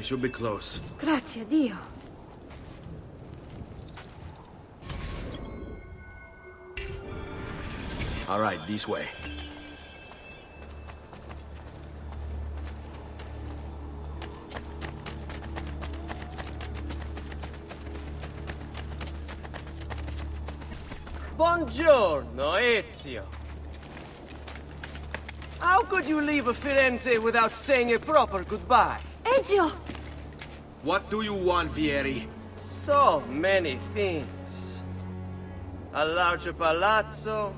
should be close. Grazie, Dio. All right, this way. Buongiorno, Ezio. How could you leave Firenze without saying a proper goodbye? Ezio! What do you want, Vieri? So many things. A larger palazzo,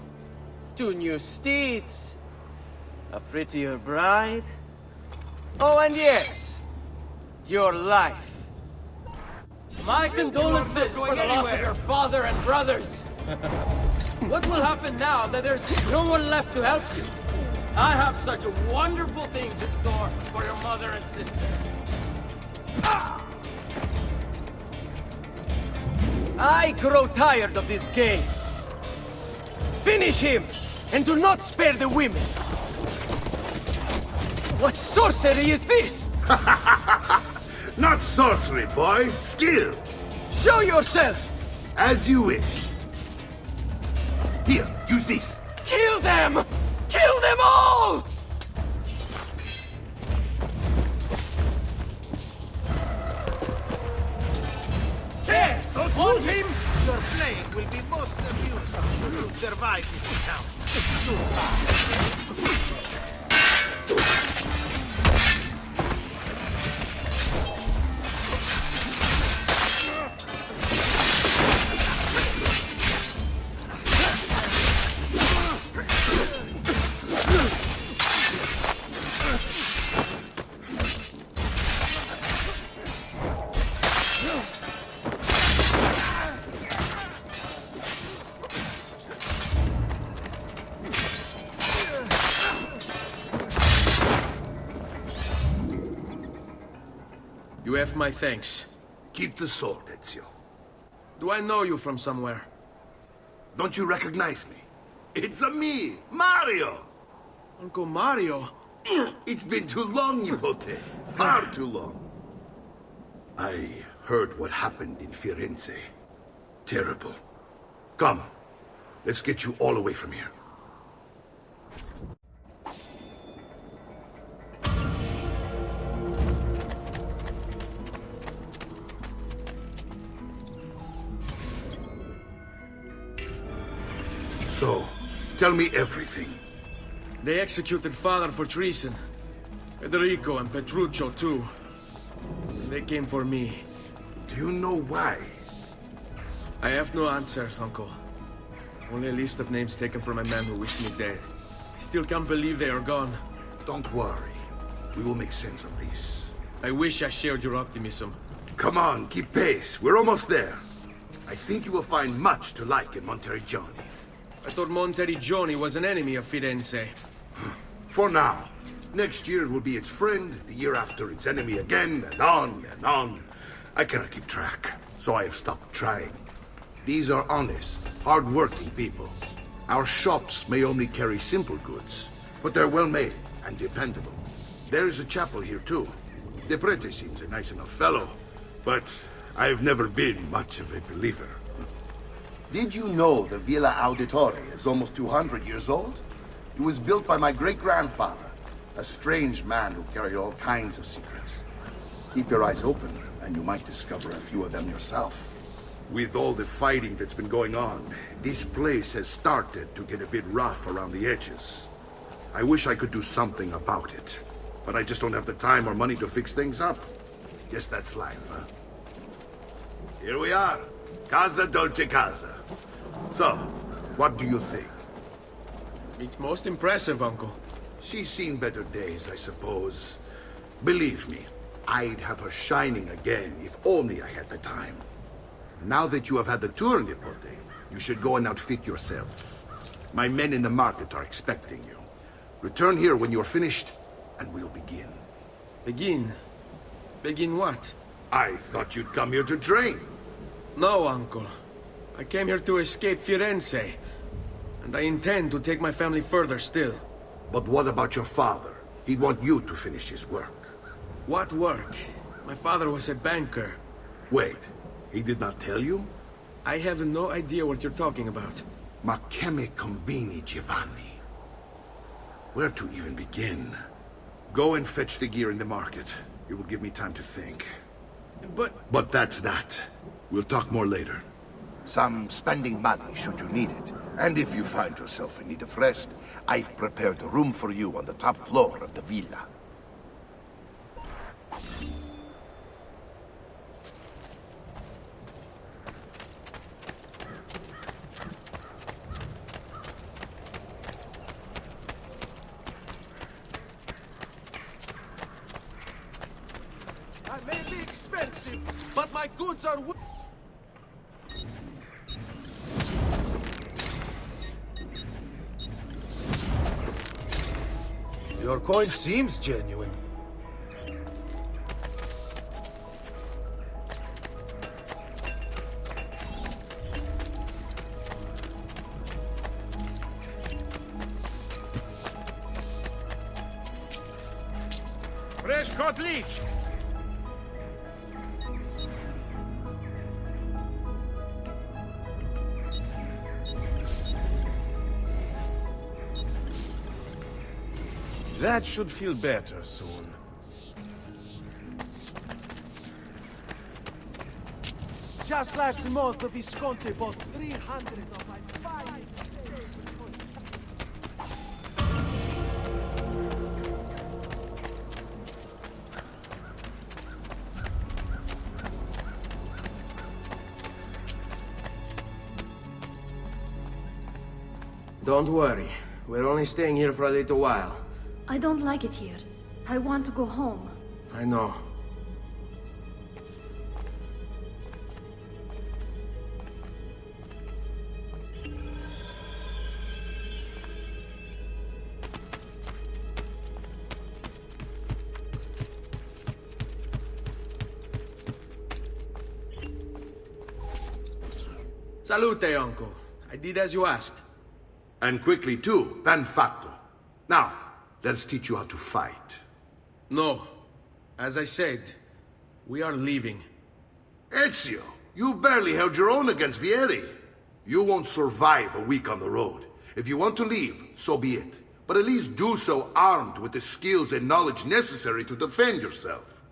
2 new steeds, a prettier bride. Oh, and yes, your life. My condolences for the loss of your father and brothers. What will happen now that there's no one left to help you? I have such wonderful things in store for your mother and sister. I grow tired of this game. Finish him, and do not spare the women. What sorcery is this? Not sorcery, boy. Skill. Show yourself! As you wish. Here, use this. Kill them! Kill them all! There! Don't lose him! Your playing will be most amusing should you survive this encounter. You have my thanks. Keep the sword, Ezio. Do I know you from somewhere? Don't you recognize me? It's a me, Mario! Uncle Mario? It's been too long, Nipote. Far too long. I heard what happened in Firenze. Terrible. Come, let's get you all away from here. So, tell me everything. They executed father for treason. Federico and Petruccio, too. They came for me. Do you know why? I have no answers, Uncle. Only a list of names taken from a man who wished me dead. I still can't believe they are gone. Don't worry. We will make sense of this. I wish I shared your optimism. Come on, keep pace. We're almost there. I think you will find much to like in Monteriggioni. I thought Monteriggioni was an enemy of Firenze. For now. Next year it will be its friend, the year after its enemy again, and on and on. I cannot keep track, so I have stopped trying. These are honest, hard-working people. Our shops may only carry simple goods, but they're well-made and dependable. There is a chapel here, too. The prete seems a nice enough fellow, but I've never been much of a believer. Did you know the Villa Auditore is almost 200 years old? It was built by my great-grandfather, a strange man who carried all kinds of secrets. Keep your eyes open, and you might discover a few of them yourself. With all the fighting that's been going on, this place has started to get a bit rough around the edges. I wish I could do something about it, but I just don't have the time or money to fix things up. Guess that's life, huh? Here we are. Casa Dolce Casa. So, what do you think? It's most impressive, Uncle. She's seen better days, I suppose. Believe me, I'd have her shining again if only I had the time. Now that you have had the tour, Nipote, you should go and outfit yourself. My men in the market are expecting you. Return here when you're finished, and we'll begin. Begin? Begin what? I thought you'd come here to train. No, Uncle. I came here to escape Firenze. And I intend to take my family further still. But what about your father? He'd want you to finish his work. What work? My father was a banker. Wait, he did not tell you? I have no idea what you're talking about. Ma che me combini, Giovanni? Where to even begin? Go and fetch the gear in the market. It will give me time to think. But that's that. We'll talk more later. Some spending money should you need it. And if you find yourself in need of rest, I've prepared a room for you on the top floor of the villa. I may be expensive, but my goods are... Your coin seems genuine. Requiescat leech! That should feel better soon. Just last month, the Visconti bought 300 of my 5... Don't worry. We're only staying here for a little while. I don't like it here. I want to go home. I know. Salute, uncle. I did as you asked. And quickly too, ben fatto. Now, let's teach you how to fight. No. As I said, we are leaving. Ezio, you barely held your own against Vieri. You won't survive a week on the road. If you want to leave, so be it. But at least do so armed with the skills and knowledge necessary to defend yourself.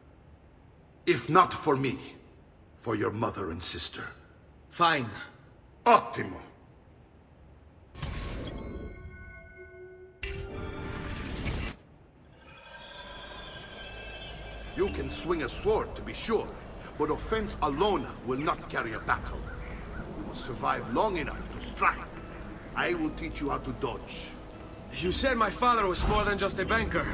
If not for me, for your mother and sister. Fine. Ottimo. You can swing a sword, to be sure, but offense alone will not carry a battle. You must survive long enough to strike. I will teach you how to dodge. You said my father was more than just a banker.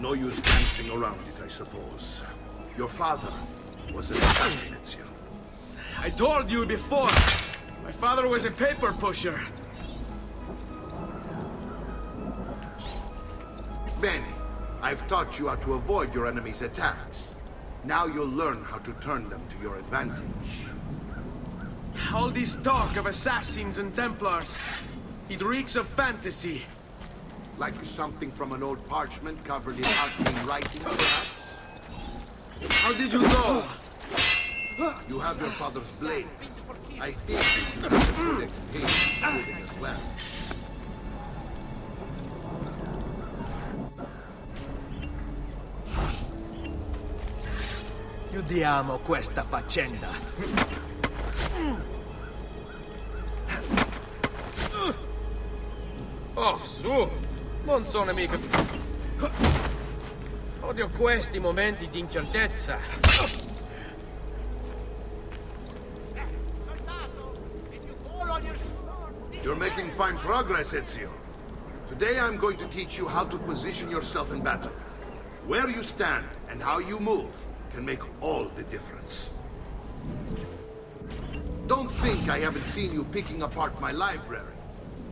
No use dancing around it, I suppose. Your father was an assassin, Ezio. I told you before. My father was a paper pusher. Bene, I've taught you how to avoid your enemy's attacks. Now you'll learn how to turn them to your advantage. All this talk of assassins and Templars, it reeks of fantasy. Like something from an old parchment covered in arcane writing, perhaps? How did you know? You have your father's blade. I think you have the codex page holding as well. Chiudiamo questa faccenda. Oh, su! Non sono mica... Odio questi momenti di incertezza. You're making fine progress, Ezio. Today I'm going to teach you how to position yourself in battle. Where you stand and how you move can make all the difference. Don't think I haven't seen you picking apart my library.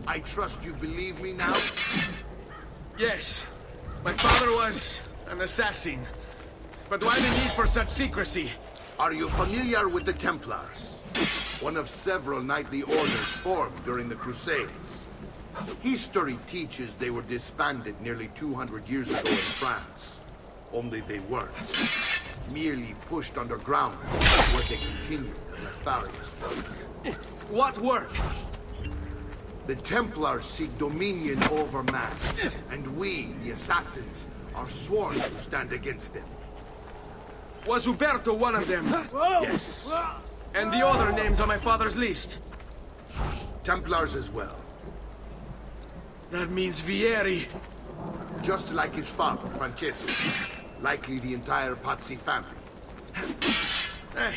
I trust you believe me now? Yes. My father was an assassin. But why the need for such secrecy? Are you familiar with the Templars? One of several knightly orders formed during the Crusades. History teaches they were disbanded nearly 200 years ago in France. Only they weren't. Merely pushed underground, where they continued their nefarious work. What work? The Templars seek dominion over man, and we, the assassins, are sworn to stand against them. Was Uberto one of them? Yes, And the other names on my father's list? Templars as well. That means Vieri. Just like his father, Francesco. Likely the entire Pazzi family. Eh,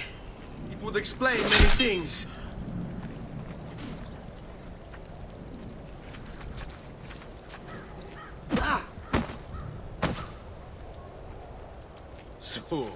it would explain many things. So...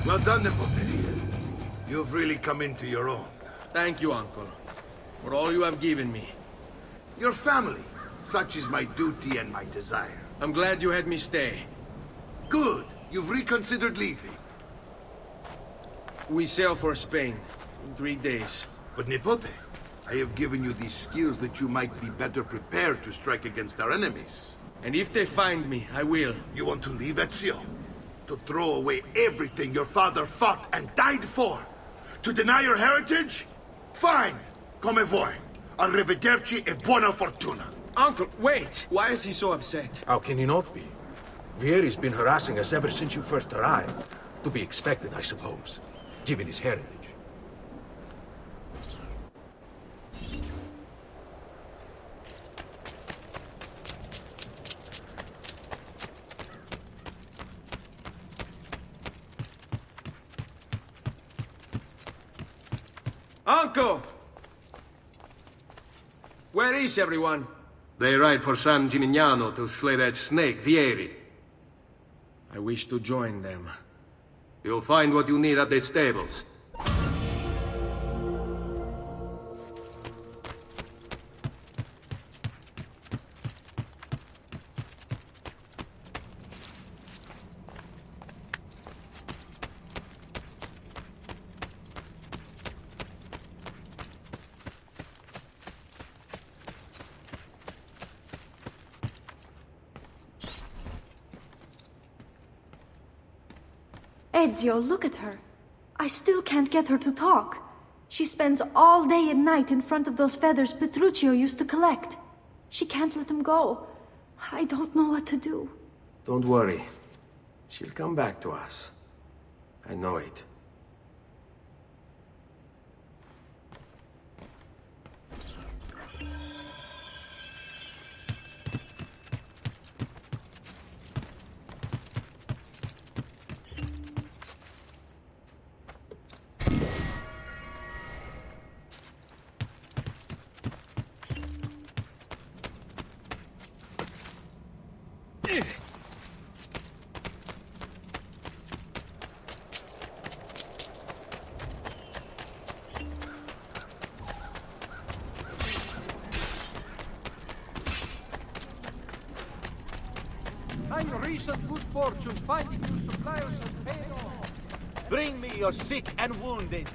Well done, Nipote. You've really come into your own. Thank you, Uncle, for all you have given me. Your family. Such is my duty and my desire. I'm glad you had me stay. Good. You've reconsidered leaving. We sail for Spain in 3 days. But Nipote, I have given you these skills that you might be better prepared to strike against our enemies. And if they find me, I will. You want to leave Ezio? To throw away everything your father fought and died for? To deny your heritage? Fine. Come vuoi. Arrivederci e buona fortuna. Uncle, wait! Why is he so upset? How can he not be? Vieri's been harassing us ever since you first arrived. To be expected, I suppose, given his heritage. Uncle! Where is everyone? They ride for San Gimignano to slay that snake, Vieri. I wish to join them. You'll find what you need at the stables. Ezio, look at her. I still can't get her to talk. She spends all day and night in front of those feathers Petruchio used to collect. She can't let them go. I don't know what to do. Don't worry. She'll come back to us. I know it. My recent good fortune finding you suppliers of pain. Bring me your sick and wounded.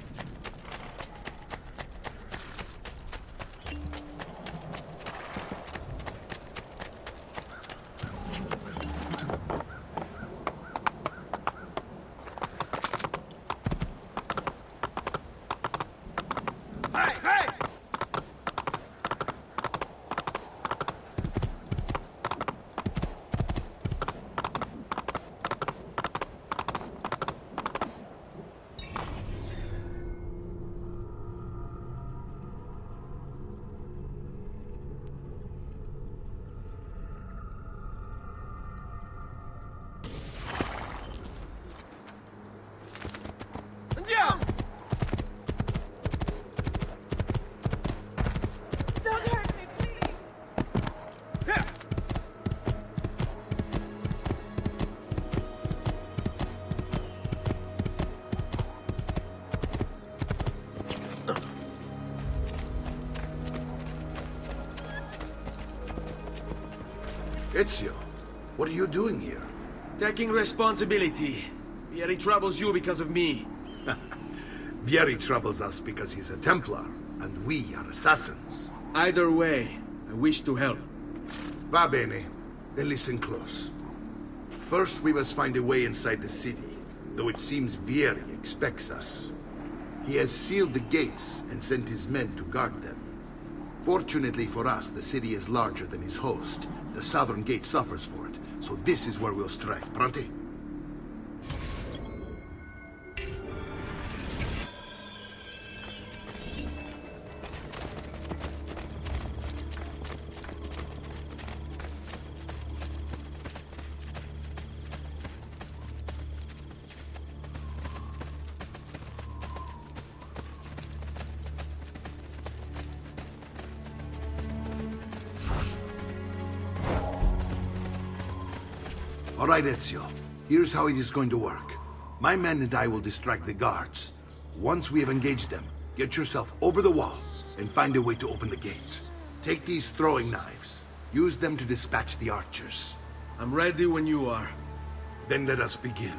Ezio, what are you doing here? Taking responsibility. Vieri troubles you because of me. Vieri troubles us because he's a Templar, and we are assassins. Either way, I wish to help. Va bene. Then listen close. First, we must find a way inside the city, though it seems Vieri expects us. He has sealed the gates and sent his men to guard them. Fortunately for us, the city is larger than his host. The southern gate suffers for it, so this is where we'll strike. Pronti? All right, Ezio. Here's how it is going to work. My men and I will distract the guards. Once we have engaged them, get yourself over the wall and find a way to open the gate. Take these throwing knives. Use them to dispatch the archers. I'm ready when you are. Then let us begin.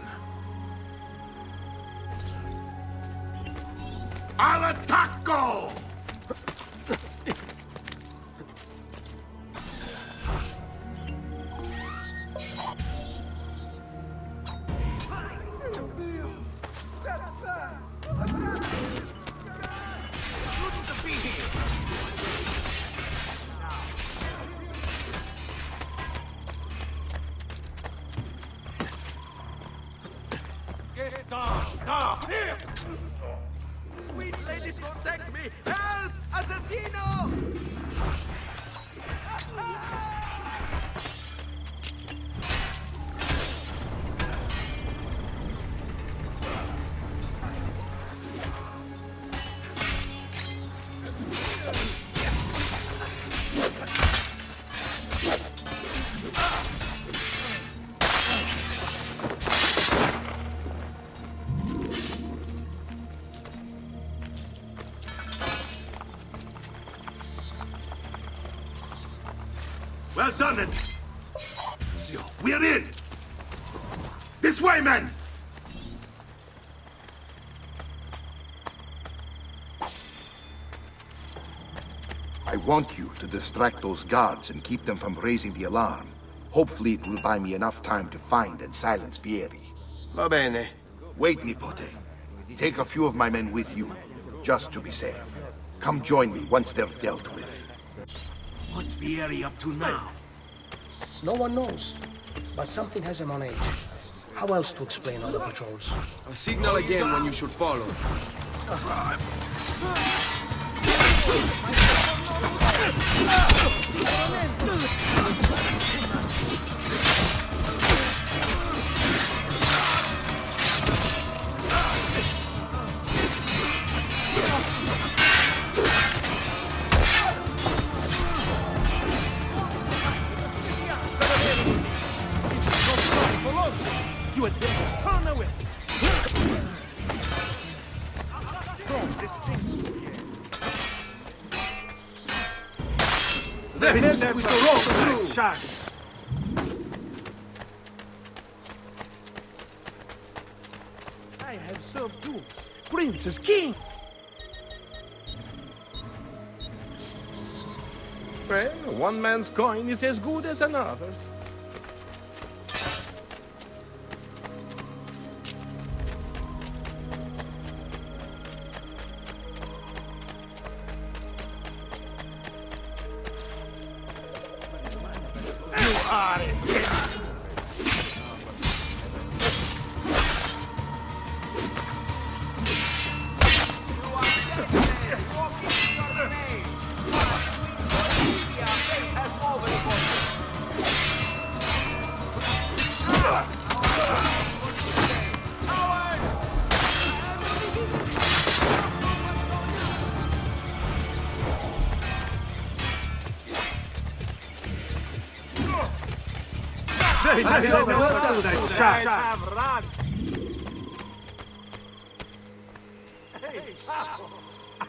Al attacco! Sweet lady, protect me! Help! Assassino! Well done, it. Ezio, we're in! This way, men! I want you to distract those guards and keep them from raising the alarm. Hopefully it will buy me enough time to find and silence Vieri. Va bene. Wait, Nipote. Take a few of my men with you, just to be safe. Come join me once they're dealt with. What's Vieri up to now? No one knows, but something has him on edge. How else to explain all the patrols? I'll signal again when you should follow. You had better turn away. They're missed with the rope, Chance. I have served dukes, princes, king. Well, one man's coin is as good as another's.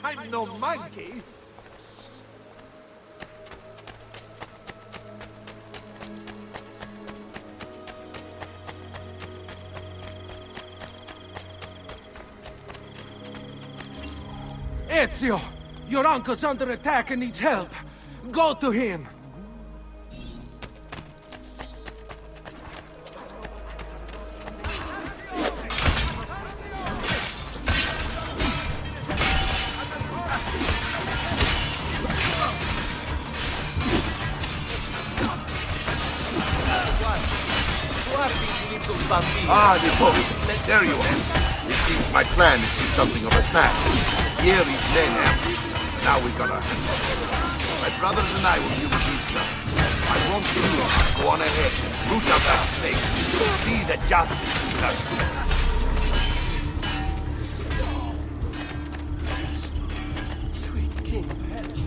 I'm no monkey. Ezio! Your uncle's under attack and needs help. Go to him! Ah, the boat. There you are. It seems my plan is to something of a snap. Here is men ambushed. Now we gotta... My brothers and I will use these guns. I won't give you up. Go on ahead. Root out that snake. See that justice is done. Sweet king of heaven.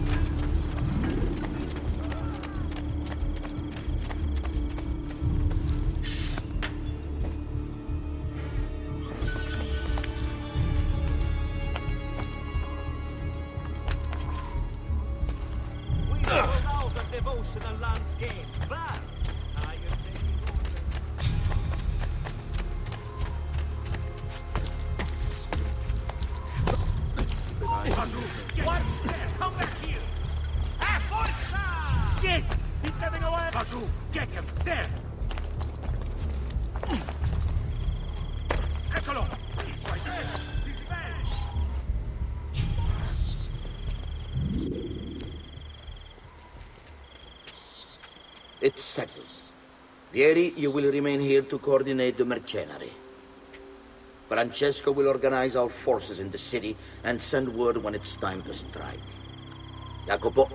Devotional landscape, but I am taking One step, come back here! Forza! Shit! He's getting away! Kazu, get him! There! Eccolo! He's right there! He's vanished! It's settled. Vieri, you will remain here to coordinate the mercenary. Francesco will organize our forces in the city and send word when it's time to strike. Jacopo,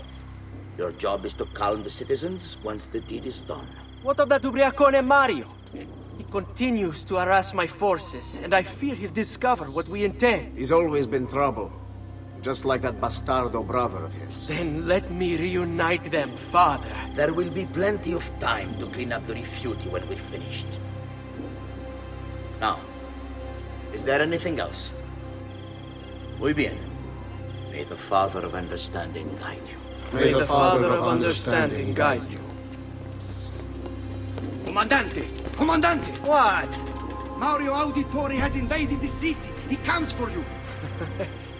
your job is to calm the citizens once the deed is done. What of that ubriacone Mario? He continues to harass my forces, and I fear he'll discover what we intend. He's always been trouble. Just like that bastardo brother of his. Then let me reunite them, father. There will be plenty of time to clean up the Rifiuti when we're finished. Now, is there anything else? Muy bien. May the Father of Understanding guide you. May the Father of Understanding guide you. Comandante! Comandante! What? Mario Auditore has invaded the city. He comes for you.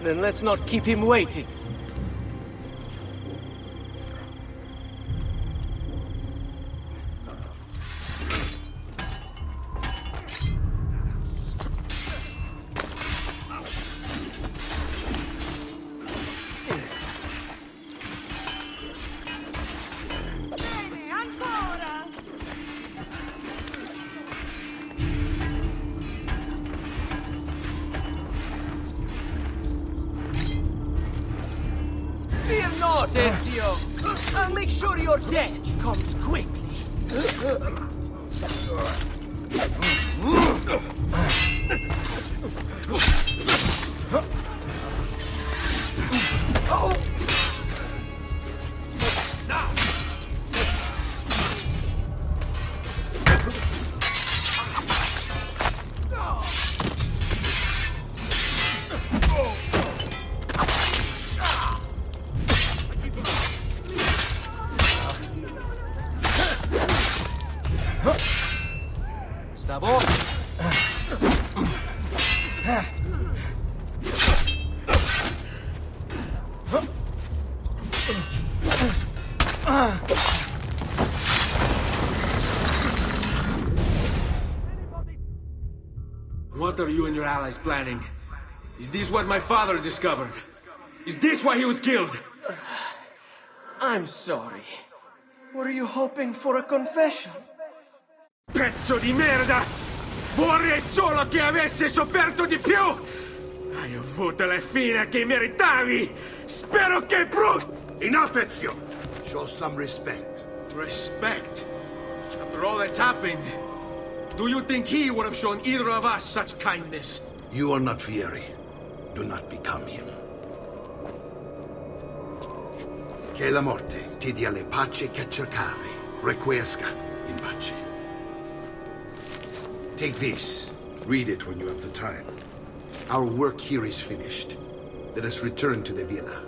Then let's not keep him waiting. Fear not, Ezio! I'll make sure your death comes quickly. Stavo. What are you and your allies planning? Is this what my father discovered? Is this why he was killed? I'm sorry. Were you hoping for a confession? Pezzo di merda! Vorrei solo che avessi sofferto di più! Hai avuto la fine che meritavi! Spero che Enough, Ezio! Show some respect. Respect? After all that's happened, do you think he would have shown either of us such kindness? You are not Fieri. Do not become him. Che la morte ti dia le pace che cercavi. Requiescat in pace. Take this. Read it when you have the time. Our work here is finished. Let us return to the villa.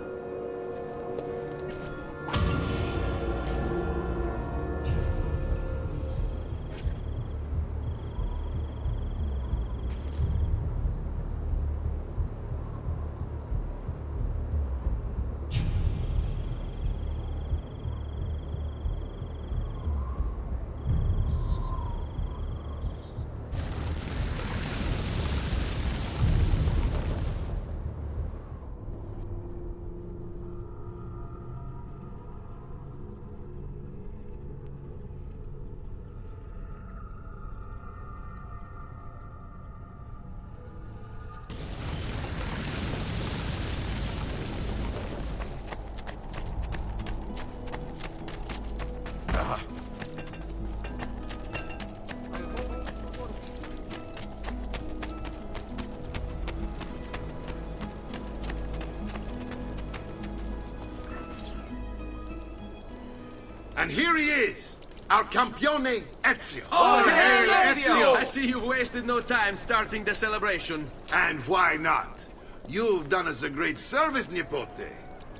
And here he is, our campione Ezio. Oh, hey, Ezio! I see you wasted no time starting the celebration. And why not? You've done us a great service, Nipote.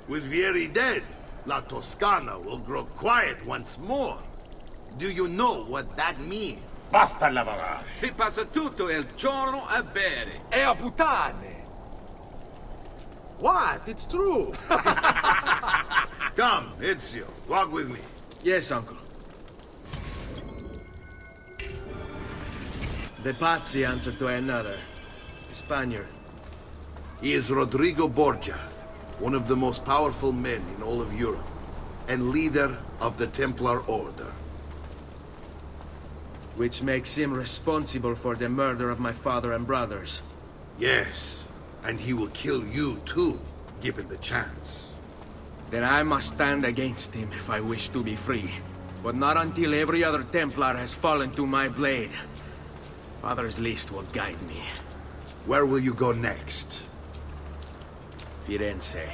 With Vieri dead, La Toscana will grow quiet once more. Do you know what that means? Basta lavorare. Si passa tutto il giorno a bere. E a puttane! What? It's true! Come, Ezio, walk with me. Yes, uncle. The Pazzi answer to another. A Spaniard. He is Rodrigo Borgia, one of the most powerful men in all of Europe, and leader of the Templar Order. Which makes him responsible for the murder of my father and brothers. Yes, and he will kill you too, given the chance. Then I must stand against him if I wish to be free. But not until every other Templar has fallen to my blade. Father's list will guide me. Where will you go next? Firenze.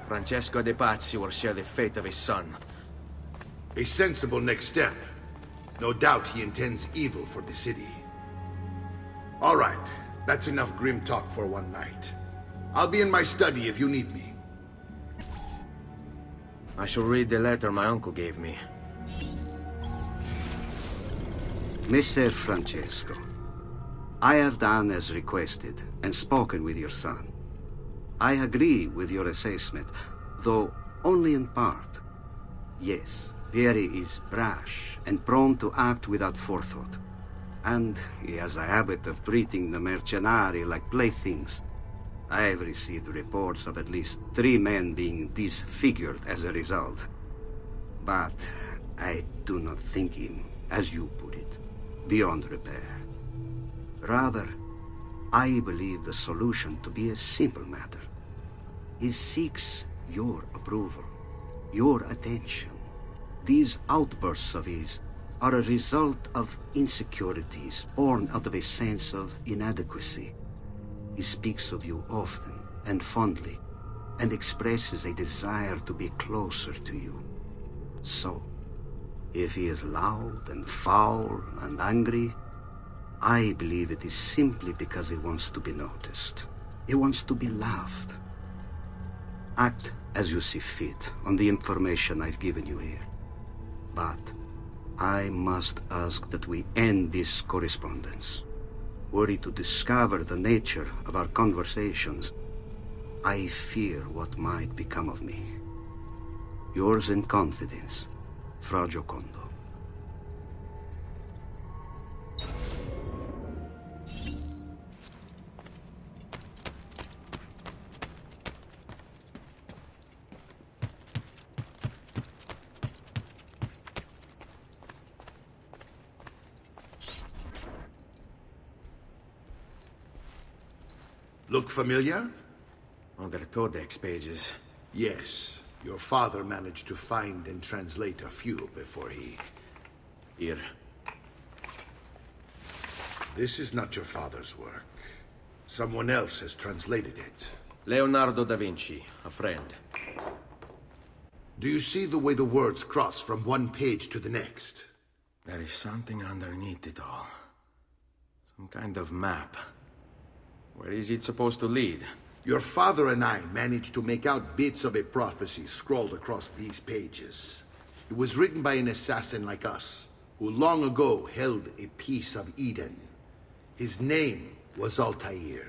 Francesco de Pazzi will share the fate of his son. A sensible next step. No doubt he intends evil for the city. All right, that's enough grim talk for one night. I'll be in my study if you need me. I shall read the letter my uncle gave me. Messer Francesco, I have done as requested and spoken with your son. I agree with your assessment, though only in part. Yes, Vieri is brash and prone to act without forethought. And he has a habit of treating the mercenari like playthings. I have received reports of at least 3 men being disfigured as a result. But I do not think him, as you put it, beyond repair. Rather, I believe the solution to be a simple matter. He seeks your approval, your attention. These outbursts of his are a result of insecurities born out of a sense of inadequacy. He speaks of you often and fondly, and expresses a desire to be closer to you. So, if he is loud and foul and angry, I believe it is simply because he wants to be noticed. He wants to be loved. Act as you see fit on the information I've given you here. But I must ask that we end this correspondence. Were he to discover the nature of our conversations, I fear what might become of me. Yours in confidence, Fra Giocondo. Look familiar? On their codex pages. Yes. Your father managed to find and translate a few before he... Here. This is not your father's work. Someone else has translated it. Leonardo da Vinci, a friend. Do you see the way the words cross from one page to the next? There is something underneath it all. Some kind of map. Where is it supposed to lead? Your father and I managed to make out bits of a prophecy scrawled across these pages. It was written by an assassin like us, who long ago held a piece of Eden. His name was Altair.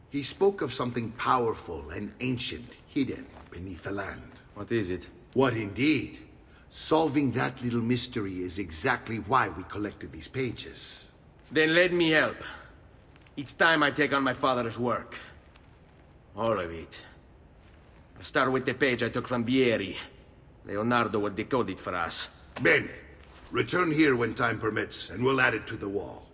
He spoke of something powerful and ancient hidden beneath the land. What is it? What indeed? Solving that little mystery is exactly why we collected these pages. Then let me help. It's time I take on my father's work. All of it. I'll start with the page I took from Vieri. Leonardo will decode it for us. Bene. Return here when time permits, and we'll add it to the wall.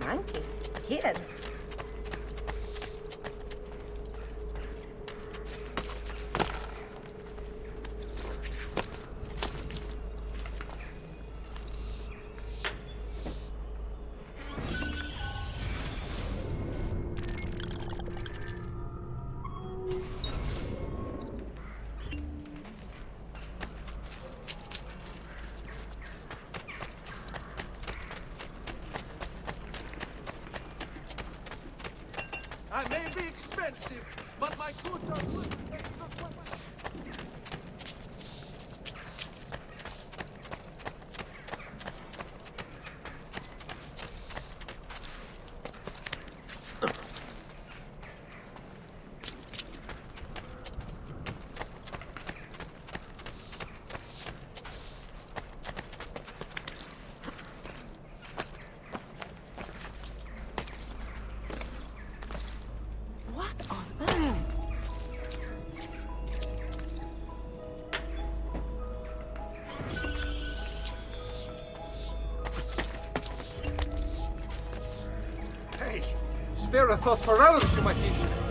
Monkey. Here. I may be expensive, but my goods are worth extra money. spare a thought for others who might be injured.